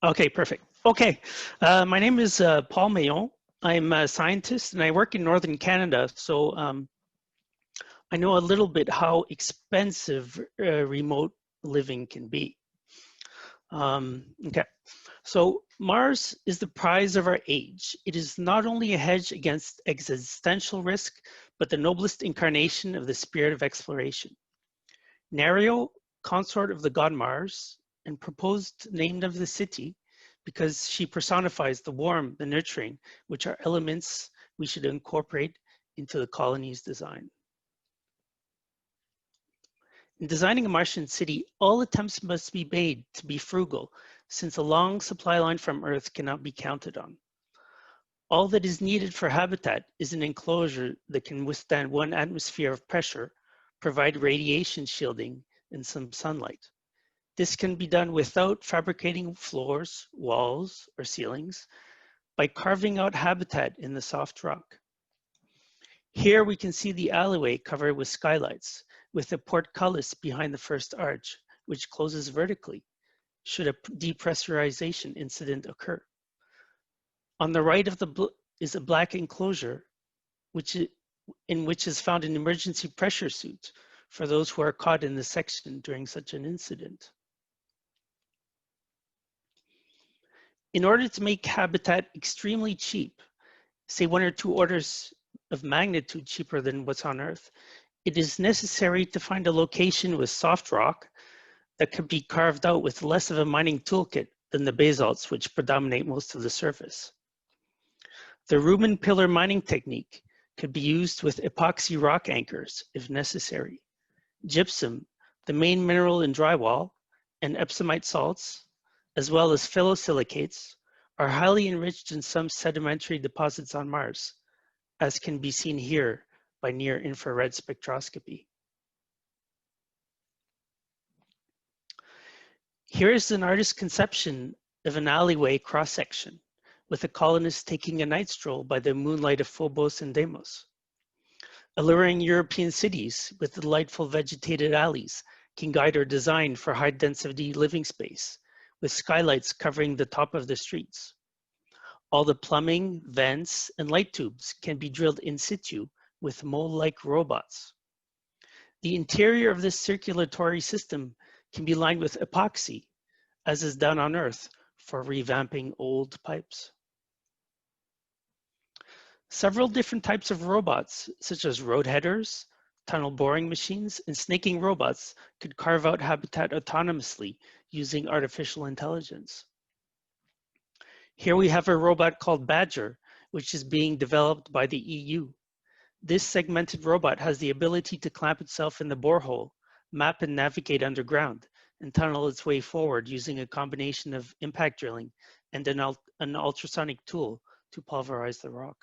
Okay, perfect. Okay, my name is Paul Meillon. I'm a scientist and I work in Northern Canada, so I know a little bit how expensive remote living can be. Okay, so Mars is the prize of our age. It is not only a hedge against existential risk, but the noblest incarnation of the spirit of exploration. Nerio, consort of the god Mars, and proposed name of the city, because she personifies the warm, the nurturing, which are elements we should incorporate into the colony's design. In designing a Martian city, all attempts must be made to be frugal, since a long supply line from Earth cannot be counted on. All that is needed for habitat is an enclosure that can withstand 1 atmosphere of pressure, provide radiation shielding, and some sunlight. This can be done without fabricating floors, walls, or ceilings, by carving out habitat in the soft rock. Here we can see the alleyway covered with skylights, with a portcullis behind the first arch, which closes vertically, should a depressurization incident occur. On the right of is a black enclosure, in which is found an emergency pressure suit for those who are caught in the section during such an incident. In order to make habitat extremely cheap, say 1 or 2 orders of magnitude cheaper than what's on Earth, it is necessary to find a location with soft rock that could be carved out with less of a mining toolkit than the basalts which predominate most of the surface. The Rubin pillar mining technique could be used with epoxy rock anchors if necessary. Gypsum, the main mineral in drywall, and epsomite salts, as well as phyllosilicates, are highly enriched in some sedimentary deposits on Mars, as can be seen here by near-infrared spectroscopy. Here is an artist's conception of an alleyway cross-section, with the colonists taking a night stroll by the moonlight of Phobos and Deimos. Alluring European cities with delightful vegetated alleys can guide our design for high-density living space, with skylights covering the top of the streets. All the plumbing, vents, and light tubes can be drilled in situ with mole-like robots. The interior of this circulatory system can be lined with epoxy, as is done on Earth for revamping old pipes. Several different types of robots, such as road headers, tunnel boring machines, and snaking robots could carve out habitat autonomously using artificial intelligence. Here we have a robot called Badger, which is being developed by the EU. This segmented robot has the ability to clamp itself in the borehole, map and navigate underground, and tunnel its way forward using a combination of impact drilling and an ultrasonic tool to pulverize the rock.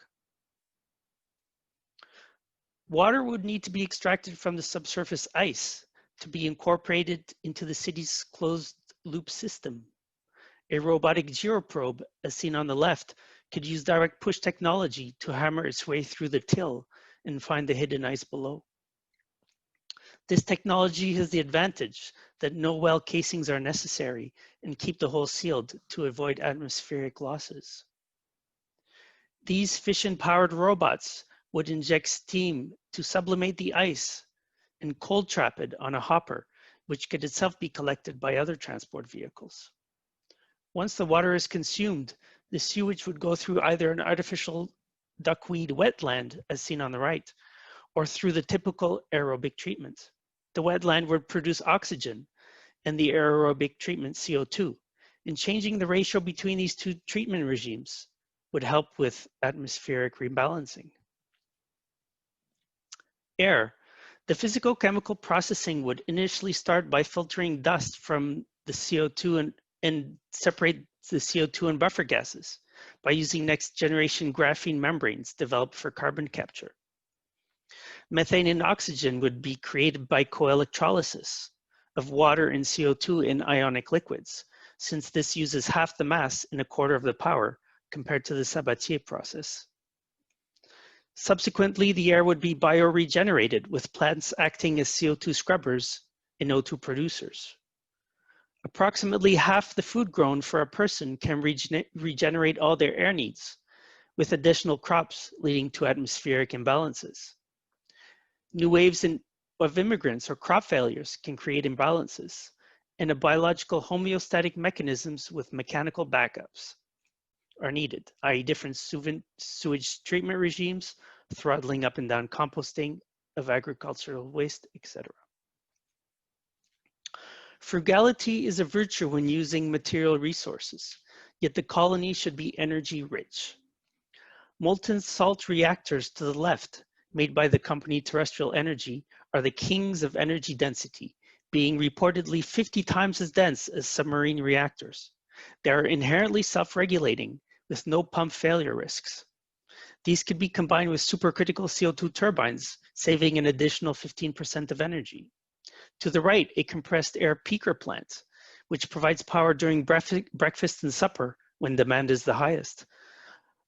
Water would need to be extracted from the subsurface ice to be incorporated into the city's closed loop system. A robotic geoprobe, as seen on the left, could use direct push technology to hammer its way through the till and find the hidden ice below. This technology has the advantage that no well casings are necessary and keep the hole sealed to avoid atmospheric losses. These fission-powered robots would inject steam to sublimate the ice and cold trap it on a hopper, which could itself be collected by other transport vehicles. Once the water is consumed, the sewage would go through either an artificial duckweed wetland, as seen on the right, or through the typical aerobic treatment. The wetland would produce oxygen and the aerobic treatment CO2, and changing the ratio between these two treatment regimes would help with atmospheric rebalancing. Air. The physicochemical processing would initially start by filtering dust from the CO2 and separate the CO2 and buffer gases by using next generation graphene membranes developed for carbon capture. Methane and oxygen would be created by coelectrolysis of water and CO2 in ionic liquids, since this uses half the mass and a quarter of the power compared to the Sabatier process. Subsequently, the air would be bioregenerated with plants acting as CO2 scrubbers and O2 producers. Approximately half the food grown for a person can regenerate all their air needs, with additional crops leading to atmospheric imbalances. New waves of immigrants or crop failures can create imbalances, and a biological homeostatic mechanisms with mechanical backups are needed, i.e. different sewage treatment regimes, throttling up and down composting of agricultural waste, etc. Frugality is a virtue when using material resources, yet the colony should be energy rich. Molten salt reactors to the left, made by the company Terrestrial Energy, are the kings of energy density, being reportedly 50 times as dense as submarine reactors. They are inherently self-regulating, with no pump failure risks. These could be combined with supercritical CO2 turbines, saving an additional 15% of energy. To the right, a compressed air peaker plant, which provides power during breakfast and supper when demand is the highest.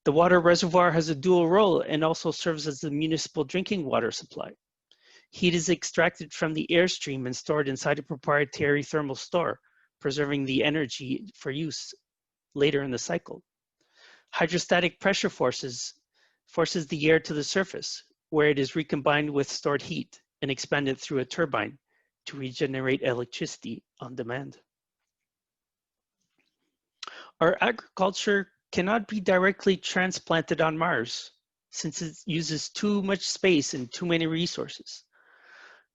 The water reservoir has a dual role and also serves as the municipal drinking water supply. Heat is extracted from the airstream and stored inside a proprietary thermal store, preserving the energy for use later in the cycle. Hydrostatic pressure forces the air to the surface, where it is recombined with stored heat and expanded through a turbine to regenerate electricity on demand. Our agriculture cannot be directly transplanted on Mars, since it uses too much space and too many resources.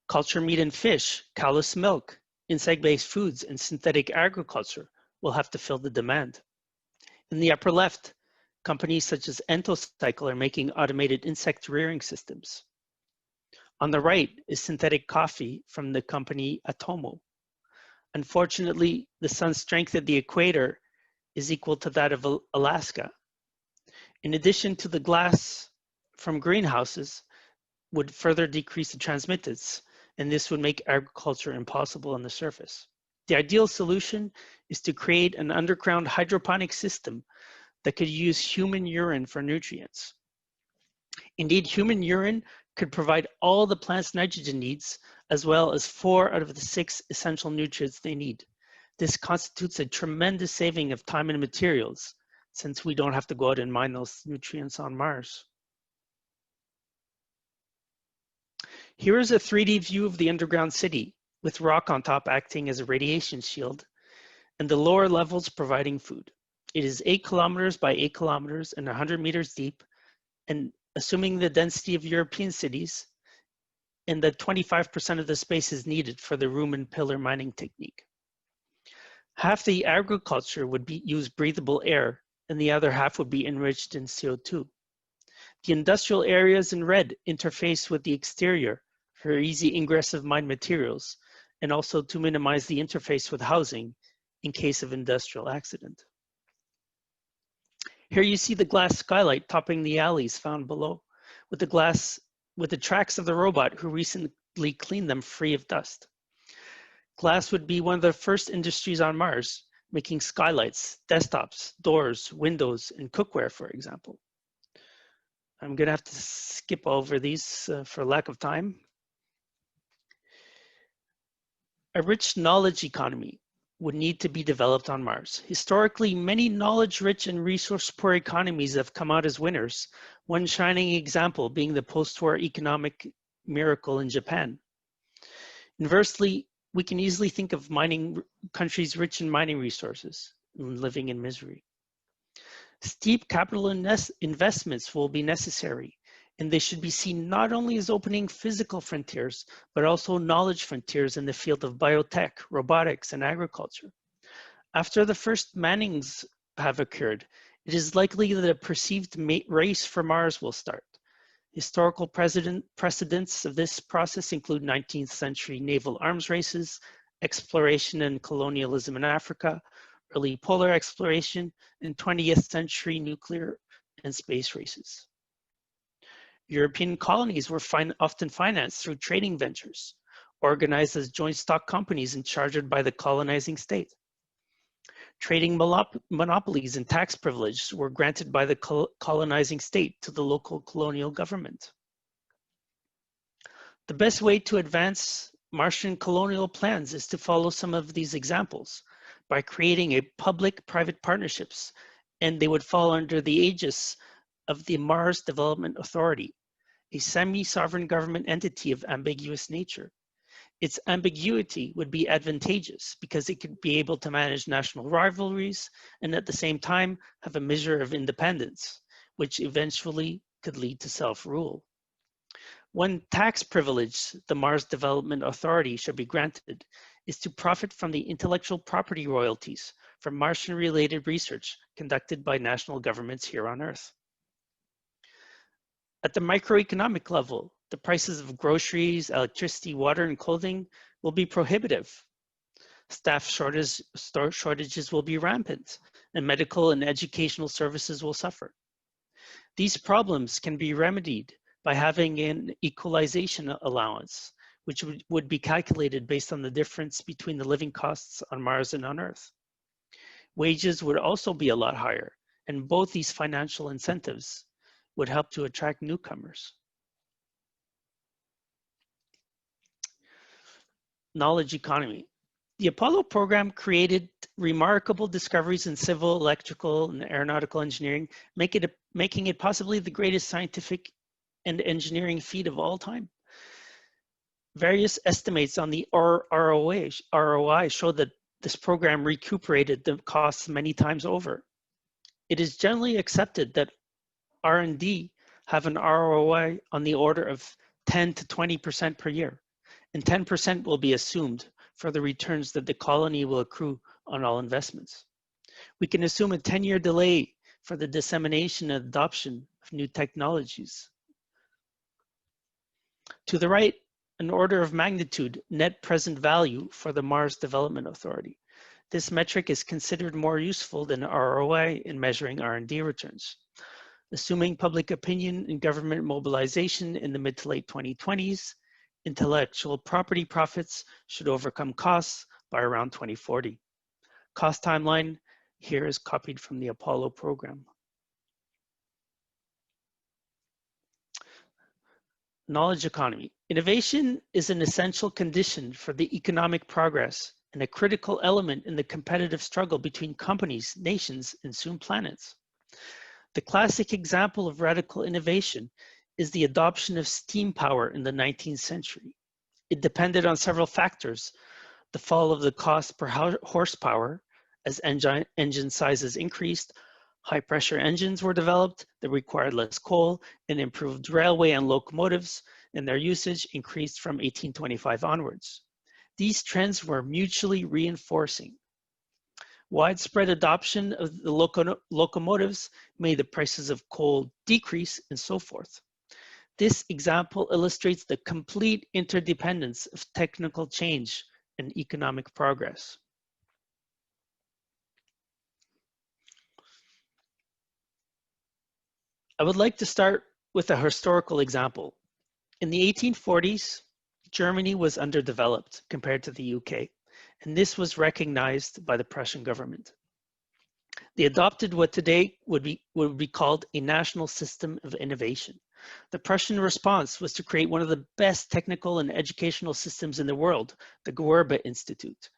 Culture meat and fish, cowless milk, insect-based foods, and synthetic agriculture will have to fill the demand. In the upper left, companies such as Entocycle are making automated insect rearing systems. On the right is synthetic coffee from the company Atomo. Unfortunately, the sun's strength at the equator is equal to that of Alaska. In addition to the glass from greenhouses would further decrease the transmittance, and this would make agriculture impossible on the surface. The ideal solution is to create an underground hydroponic system that could use human urine for nutrients. Indeed, human urine could provide all the plant's nitrogen needs, as well as 4 out of the 6 essential nutrients they need. This constitutes a tremendous saving of time and materials, since we don't have to go out and mine those nutrients on Mars. Here is a 3D view of the underground city, with rock on top acting as a radiation shield, and the lower levels providing food. It is 8 kilometers by 8 kilometers and 100 meters deep, and assuming the density of European cities, and that 25% of the space is needed for the room and pillar mining technique. Half the agriculture would use breathable air, and the other half would be enriched in CO2. The industrial areas in red interface with the exterior for easy ingress of mined materials, and also to minimize the interface with housing in case of industrial accident. Here you see the glass skylight topping the alleys found below, with the tracks of the robot who recently cleaned them free of dust. Glass would be one of the first industries on Mars, making skylights, desktops, doors, windows, and cookware, for example. I'm gonna have to skip over these for lack of time. A rich knowledge economy would need to be developed on Mars. Historically, many knowledge-rich and resource-poor economies have come out as winners, one shining example being the post-war economic miracle in Japan. Inversely, we can easily think of countries rich in mining resources and living in misery. Steep capital investments will be necessary, and they should be seen not only as opening physical frontiers, but also knowledge frontiers in the field of biotech, robotics, and agriculture. After the first mannings have occurred, it is likely that a perceived race for Mars will start. Historical precedents of this process include 19th century naval arms races, exploration and colonialism in Africa, early polar exploration, and 20th century nuclear and space races. European colonies were often financed through trading ventures, organized as joint stock companies and chartered by the colonizing state. Trading monopolies and tax privileges were granted by the colonizing state to the local colonial government. The best way to advance Martian colonial plans is to follow some of these examples, by creating a public-private partnerships, and they would fall under the aegis of the Mars Development Authority, a semi-sovereign government entity of ambiguous nature. Its ambiguity would be advantageous because it could be able to manage national rivalries and at the same time have a measure of independence, which eventually could lead to self-rule. One tax privilege the Mars Development Authority should be granted is to profit from the intellectual property royalties from Martian-related research conducted by national governments here on Earth. At the microeconomic level, the prices of groceries, electricity, water, and clothing will be prohibitive. Staff shortages will be rampant, and medical and educational services will suffer. These problems can be remedied by having an equalization allowance, which would be calculated based on the difference between the living costs on Mars and on Earth. Wages would also be a lot higher, and both these financial incentives would help to attract newcomers. Knowledge economy. The Apollo program created remarkable discoveries in civil, electrical, and aeronautical engineering, making it possibly the greatest scientific and engineering feat of all time. Various estimates on the ROI show that this program recuperated the costs many times over. It is generally accepted that R&D have an ROI on the order of 10 to 20% per year, and 10% will be assumed for the returns that the colony will accrue on all investments. We can assume a 10-year delay for the dissemination and adoption of new technologies. To the right, an order of magnitude net present value for the Mars Development Authority. This metric is considered more useful than ROI in measuring R&D returns. Assuming public opinion and government mobilization in the mid to late 2020s, intellectual property profits should overcome costs by around 2040. Cost timeline here is copied from the Apollo program. Knowledge economy. Innovation is an essential condition for the economic progress and a critical element in the competitive struggle between companies, nations, and soon planets. The classic example of radical innovation is the adoption of steam power in the 19th century. It depended on several factors: the fall of the cost per horsepower as engine sizes increased, high pressure engines were developed that required less coal, and improved railway and locomotives, and their usage increased from 1825 onwards. These trends were mutually reinforcing. Widespread adoption of the locomotives made the prices of coal decrease, and so forth. This example illustrates the complete interdependence of technical change and economic progress. I would like to start with a historical example. In the 1840s, Germany was underdeveloped compared to the UK, and this was recognized by the Prussian government. They adopted what today would be called a national system of innovation. The Prussian response was to create one of the best technical and educational systems in the world, the Goethe Institute.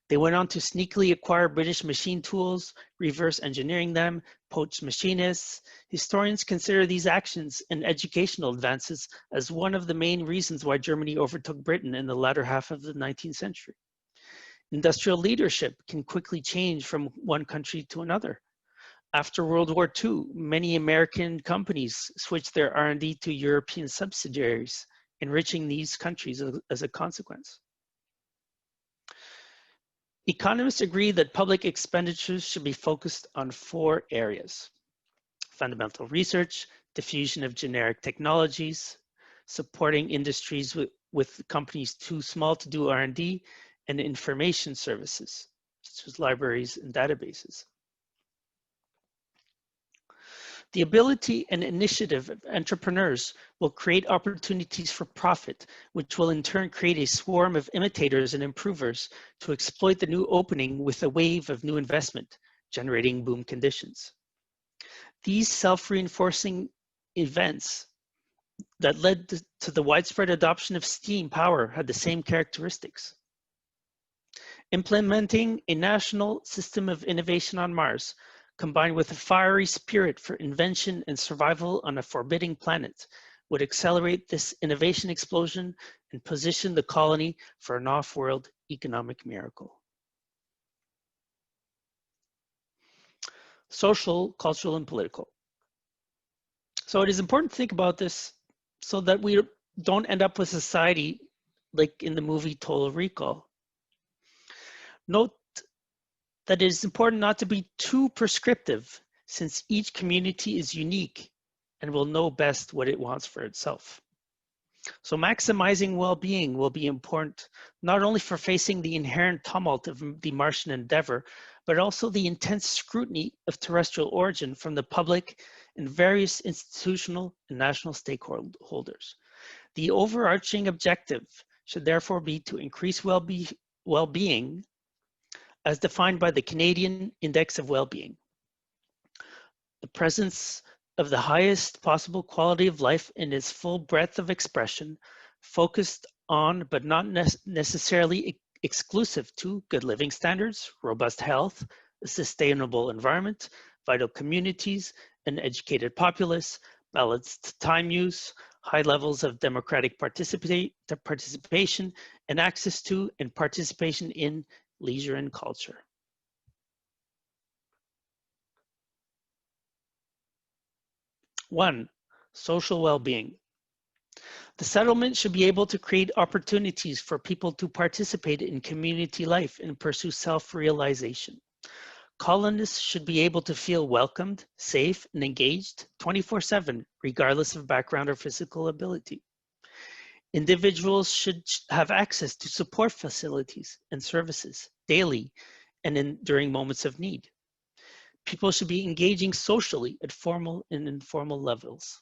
They went on to sneakily acquire British machine tools, reverse engineering them, poach machinists. Historians consider these actions and educational advances as one of the main reasons why Germany overtook Britain in the latter half of the 19th century. Industrial leadership can quickly change from one country to another. After World War II, many American companies switched their R&D to European subsidiaries, enriching these countries as a consequence. Economists agree that public expenditures should be focused on 4 areas: fundamental research, diffusion of generic technologies, supporting industries with companies too small to do R&D, and information services, such as libraries and databases. The ability and initiative of entrepreneurs will create opportunities for profit, which will in turn create a swarm of imitators and improvers to exploit the new opening with a wave of new investment, generating boom conditions. These self-reinforcing events that led to the widespread adoption of steam power had the same characteristics. Implementing a national system of innovation on Mars, combined with a fiery spirit for invention and survival on a forbidding planet, would accelerate this innovation explosion and position the colony for an off-world economic miracle. Social, cultural, and political. So it is important to think about this so that we don't end up with society like in the movie Total Recall. Note that it is important not to be too prescriptive, since each community is unique and will know best what it wants for itself. So maximizing well-being will be important, not only for facing the inherent tumult of the Martian endeavor, but also the intense scrutiny of terrestrial origin from the public and various institutional and national stakeholders. The overarching objective should therefore be to increase well-being as defined by the Canadian Index of Well-Being. The presence of the highest possible quality of life in its full breadth of expression, focused on but not necessarily exclusive to good living standards, robust health, a sustainable environment, vital communities, an educated populace, balanced time use, high levels of democratic participation, and access to and participation in leisure and culture. One, social well-being. The settlement should be able to create opportunities for people to participate in community life and pursue self-realization. Colonists should be able to feel welcomed, safe, and engaged 24/7, regardless of background or physical ability. Individuals should have access to support facilities and services daily and during moments of need. People should be engaging socially at formal and informal levels.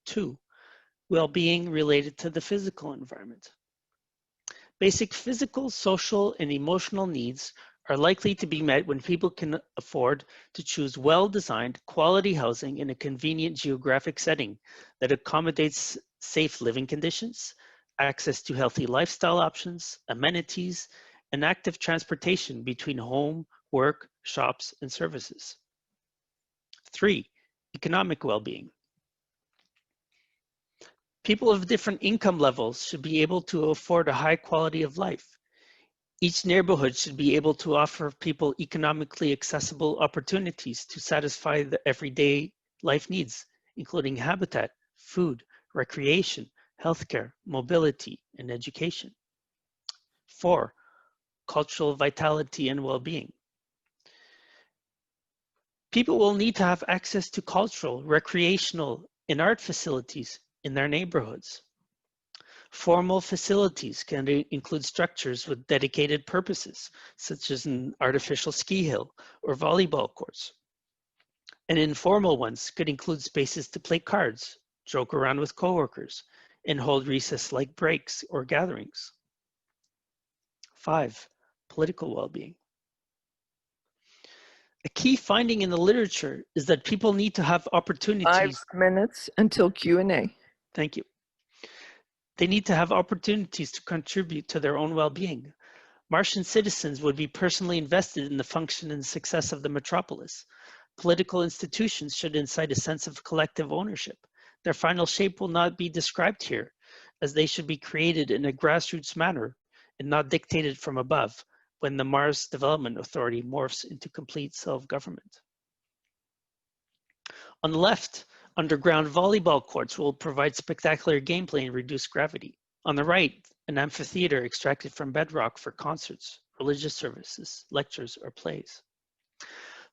2, well-being related to the physical environment. Basic physical, social, and emotional needs are likely to be met when people can afford to choose well-designed, quality housing in a convenient geographic setting that accommodates safe living conditions, access to healthy lifestyle options, amenities, and active transportation between home, work, shops, and services. 3, economic well-being. People of different income levels should be able to afford a high quality of life. Each neighborhood should be able to offer people economically accessible opportunities to satisfy the everyday life needs, including habitat, food, recreation, healthcare, mobility, and education. 4, cultural vitality and well-being. People will need to have access to cultural, recreational, and art facilities in their neighborhoods. Formal facilities can include structures with dedicated purposes, such as an artificial ski hill or volleyball courts. And informal ones could include spaces to play cards, joke around with coworkers, and hold recess-like breaks or gatherings. 5, political well-being. A key finding in the literature is that people need to have opportunities. 5 minutes until Q&A. Thank you. They need to have opportunities to contribute to their own well-being. Martian citizens would be personally invested in the function and success of the metropolis. Political institutions should incite a sense of collective ownership. Their final shape will not be described here, as they should be created in a grassroots manner and not dictated from above when the Mars Development Authority morphs into complete self-government. On the left, underground volleyball courts will provide spectacular gameplay and reduce gravity. On the right, an amphitheater extracted from bedrock for concerts, religious services, lectures, or plays.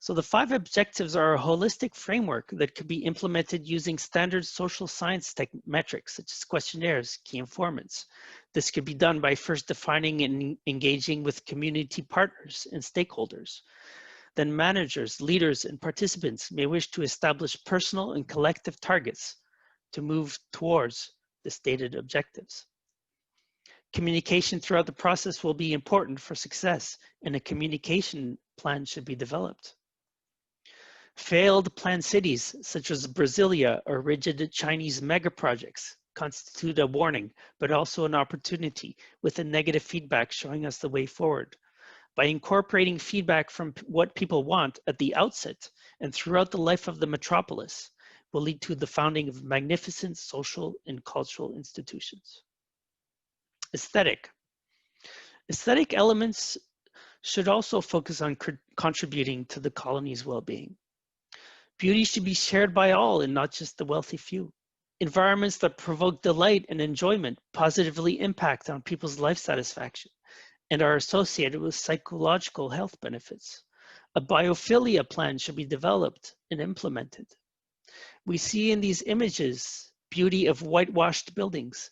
So the 5 objectives are a holistic framework that could be implemented using standard social science metrics, such as questionnaires, key informants. This could be done by first defining and engaging with community partners and stakeholders. Then managers, leaders, and participants may wish to establish personal and collective targets to move towards the stated objectives. Communication throughout the process will be important for success, and a communication plan should be developed. Failed planned cities, such as Brasilia or rigid Chinese mega projects, constitute a warning, but also an opportunity with a negative feedback showing us the way forward. By incorporating feedback from what people want at the outset and throughout the life of the metropolis will lead to the founding of magnificent social and cultural institutions. Aesthetic. Aesthetic elements should also focus on contributing to the colony's well-being. Beauty should be shared by all and not just the wealthy few. Environments that provoke delight and enjoyment positively impact on people's life satisfaction and are associated with psychological health benefits. A biophilia plan should be developed and implemented. We see in these images beauty of whitewashed buildings,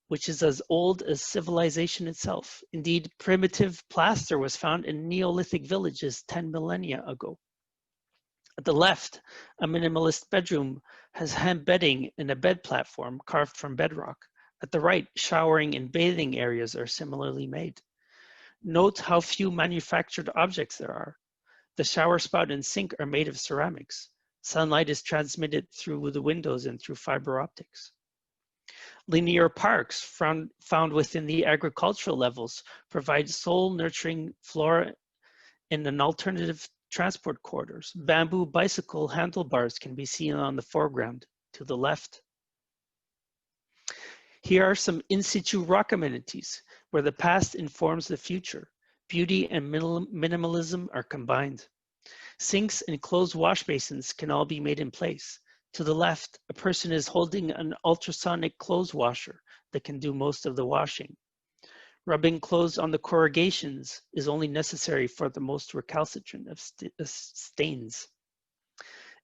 which is as old as civilization itself. Indeed, primitive plaster was found in Neolithic villages 10 millennia ago. At the left, a minimalist bedroom has hand bedding and a bed platform carved from bedrock. At the right, showering and bathing areas are similarly made. Note how few manufactured objects there are. The shower spout and sink are made of ceramics. Sunlight is transmitted through the windows and through fiber optics. Linear parks found within the agricultural levels provide soul-nurturing flora and an alternative transport corridors. Bamboo bicycle handlebars can be seen on the foreground to the left. Here are some in situ rock amenities where the past informs the future. Beauty and minimalism are combined. Sinks and closed wash basins can all be made in place. To the left, a person is holding an ultrasonic clothes washer that can do most of the washing. Rubbing clothes on the corrugations is only necessary for the most recalcitrant of stains.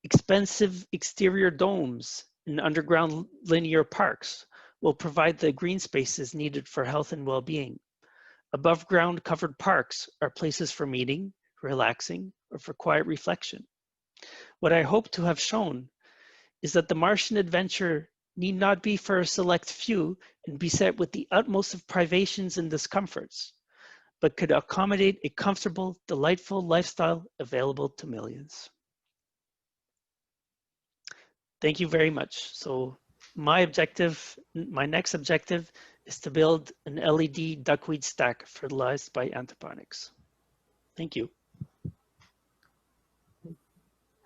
Expensive exterior domes and underground linear parks will provide the green spaces needed for health and well-being. Above ground covered parks are places for meeting, relaxing, or for quiet reflection. What I hope to have shown is that the Martian adventure need not be for a select few and beset with the utmost of privations and discomforts, but could accommodate a comfortable, delightful lifestyle available to millions. Thank you very much. So my next objective is to build an LED duckweed stack fertilized by anthroponics. Thank you.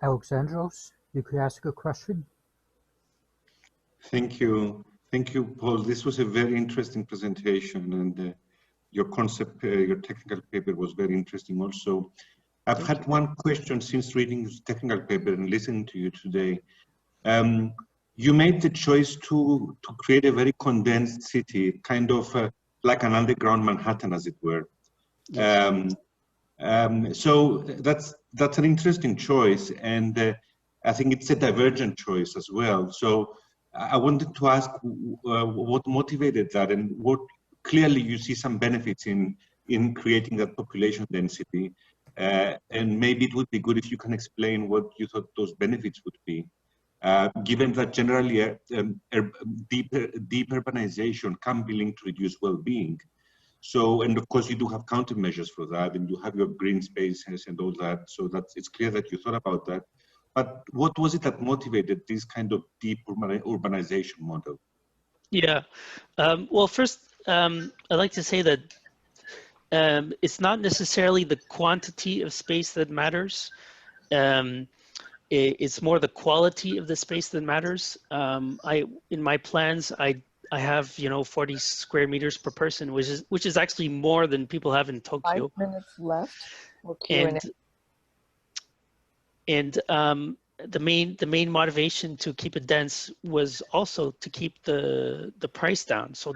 Alexandros, you could ask a question. Thank you, Paul. This was a very interesting presentation, and your concept, your technical paper was very interesting also. I've had one question since reading this technical paper and listening to you today. You made the choice to create a very condensed city, kind of like an underground Manhattan, as it were. Yes. So that's an interesting choice, and I think it's a divergent choice as well. So I wanted to ask what motivated that, and what clearly you see some benefits in creating that population density, and maybe it would be good if you can explain what you thought those benefits would be. Given that generally deep urbanization can be linked to reduce well-being. So, and of course you do have countermeasures for that, and you have your green spaces and all that. So it's clear that you thought about that. But what was it that motivated this kind of deep urbanization model? Yeah, well, first, I'd like to say that it's not necessarily the quantity of space that matters. It's more the quality of the space that matters. In my plans, I have 40 square meters per person, which is actually more than people have in Tokyo. 5 minutes left. And the main motivation to keep it dense was also to keep the price down. So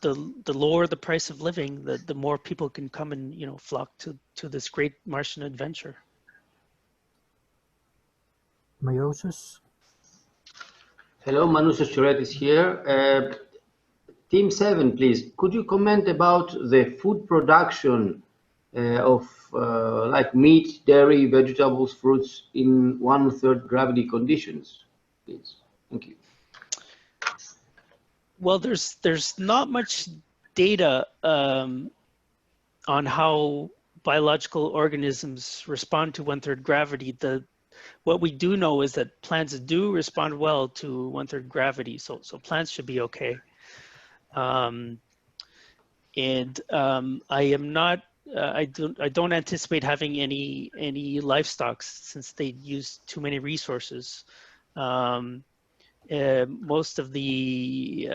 the lower the price of living, the more people can come and flock to this great Martian adventure. Meiosis? Hello, Manouche Churet is here. Team 7, please. Could you comment about the food production of like meat, dairy, vegetables, fruits in 1/3 gravity conditions, please? Thank you. Well, there's not much data on how biological organisms respond to 1/3 gravity. What we do know is that plants do respond well to 1/3 gravity, so plants should be okay. I am not I don't anticipate having any livestock since they use too many resources. Most of the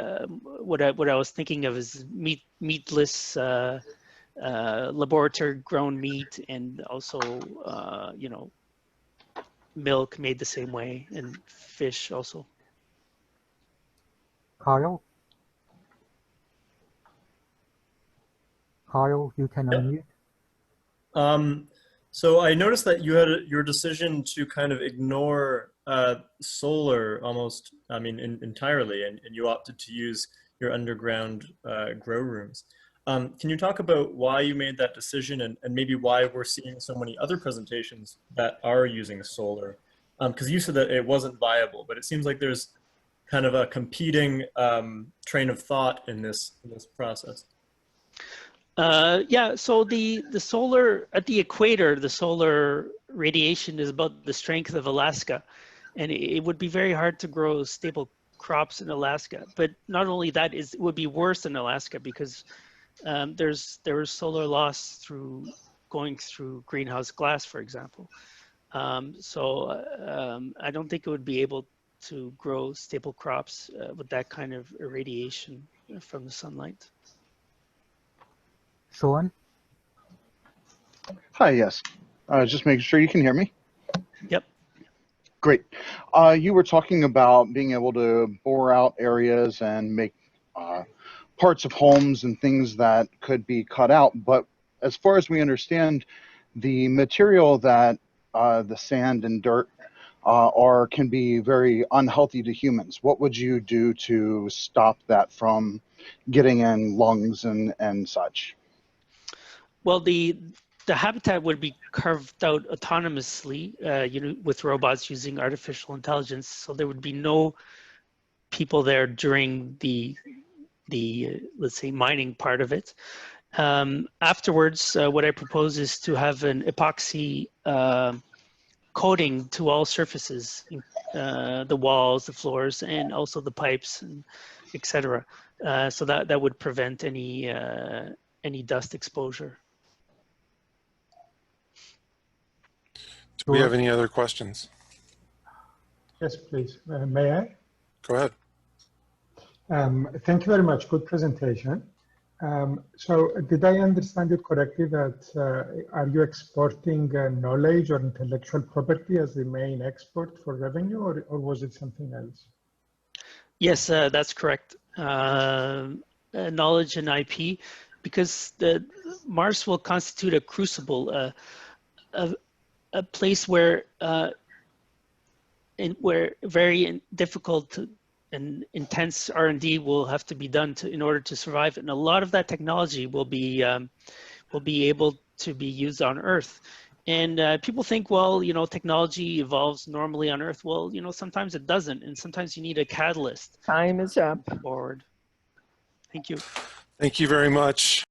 what I was thinking of is meatless laboratory grown meat, and also you know, milk made the same way, and fish also. Kyle? Kyle, you can Yep. unmute. So I noticed that you had your decision to kind of ignore solar almost, I mean, entirely, and you opted to use your underground grow rooms. Can you talk about why you made that decision, and maybe why we're seeing so many other presentations that are using solar? Because you said that it wasn't viable, but it seems like there's kind of a competing train of thought in this process. Yeah, so the solar at the equator, the solar radiation is about the strength of Alaska, and it would be very hard to grow stable crops in Alaska. But not only that, it would be worse in Alaska because there is solar loss through going through greenhouse glass, for example. I don't think it would be able to grow stable crops with that kind of irradiation from the sunlight. Sean? Hi, yes. Just making sure you can hear me. Yep. Great. You were talking about being able to bore out areas and make parts of homes and things that could be cut out. But as far as we understand, the material that the sand and dirt can be very unhealthy to humans. What would you do to stop that from getting in lungs and such? Well, the habitat would be carved out autonomously, you know, with robots using artificial intelligence. So there would be no people there during the let's say mining part of it. Afterwards, what I propose is to have an epoxy coating to all surfaces, the walls, the floors, and also the pipes, and etc. So that would prevent any dust exposure. Do we have any other questions? Yes, please. May I? Go ahead. Thank you very much. Good presentation. So did I understand it correctly that are you exporting knowledge or intellectual property as the main export for revenue, or was it something else? Yes, that's correct. Knowledge and IP, because Mars will constitute a crucible, a place where very difficult and intense R&D will have to be done in order to survive, and a lot of that technology will be able to be used on Earth. And people think, well, you know, technology evolves normally on Earth. Well, you know, sometimes it doesn't, and sometimes you need a catalyst. Time is up. Forward. Thank you. Thank you very much.